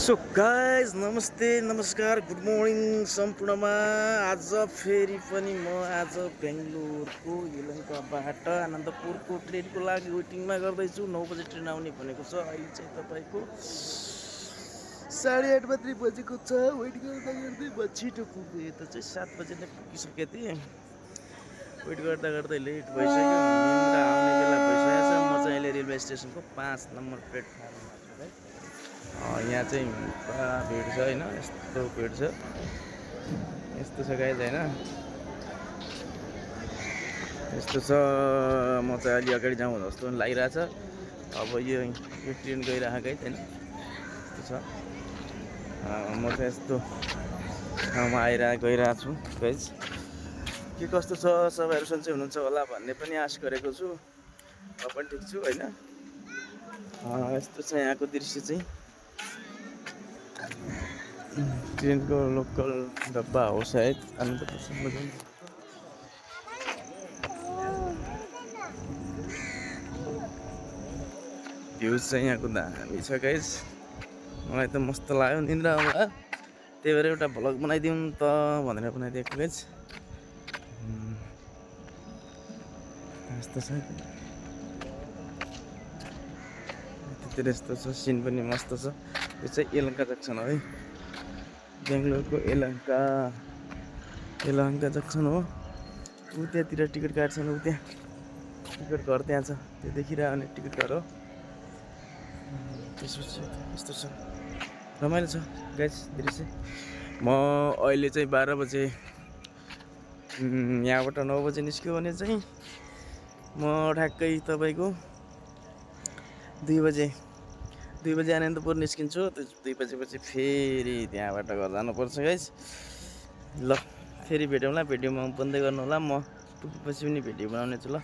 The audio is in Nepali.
सो गाइज नमस्ते नमस्कार गुड मर्निङ सम्पूर्णमा। आज फेरि पनि म आज बेङ्गलोरको यलहङ्काबाट आनन्दपुरको ट्रेनको लागि वेटिङमा गर्दैछु। 9 बजे ट्रेन आउने भनेको छ। अहिले चाहिँ तपाईँको 8:30 मात्रै बजेको छ। वेट गर्दा गर्दै म छिटो पुगेँ। यता चाहिँ 7 बजे नै पुगिसकेको थिएँ। वेट गर्दा गर्दै लेट भइसक्यो। निन्द्रा आउने बेला भइसकेको छ। म चाहिँ अहिले रेलवे स्टेसनको 5 नम्बर प्लेटफर्ममा छु है। यहाँ चाहिँ पुरा भिड छ होइन, यस्तो भिड छ, यस्तो छ गाइज होइन, यस्तो छ। म चाहिँ अलि अगाडि जाउँ जस्तो पनि लागिरहेछ। अब यो ट्रेन गइरहेको गाइज होइन, यस्तो छ। म चाहिँ यस्तो ठाउँमा गइरहेको छु गाइज। के कस्तो छ सबैहरू सन्चै हुनुहुन्छ होला भन्ने पनि आश गरेको छु। म पनि ठिक छु होइन। यस्तो छ यहाँको दृश्य चाहिँ। ट्रेनको लोकल डब्बा हो सायद। आनन्दपुरसम्म जाउँ। भ्युज चाहिँ यहाँको दामी छ गाइज। मलाई त मस्त लाग्यो, निन्द्रा आउँला, त्यही भएर एउटा भ्लग बनाइदिउँ त भनेर बनाइदिएको गाइज। यस्तो छ, यतातिर यस्तो छ, सिन पनि मस्त छ। यो चाहिँ यलहङ्का जक्सन हो है, बेङ्गलोरको यलहङ्का जक्सन हो। ऊ त्यहाँतिर टिकट काट्छन्, ऊ त्यहाँ टिकट घर त्यहाँ छ, त्यो देखिरह्यो भने टिकट घर हो। त्यसपछि यस्तो छ, रमाइलो छ गाइस दृश्य। म अहिले चाहिँ 12 बजे यहाँबाट 9 बजे निस्क्यो भने चाहिँ म ठ्याक्कै तपाईँको 2 बजे आनन्दपुर निस्किन्छु। 2 बजेपछि फेरि त्यहाँबाट घर जानुपर्छ गाइस। ल फेरि भेटौँला, भिडियोमा बन्दै गर्नु होला। म पुगेपछि पनि भिडियो बनाउने छु ल।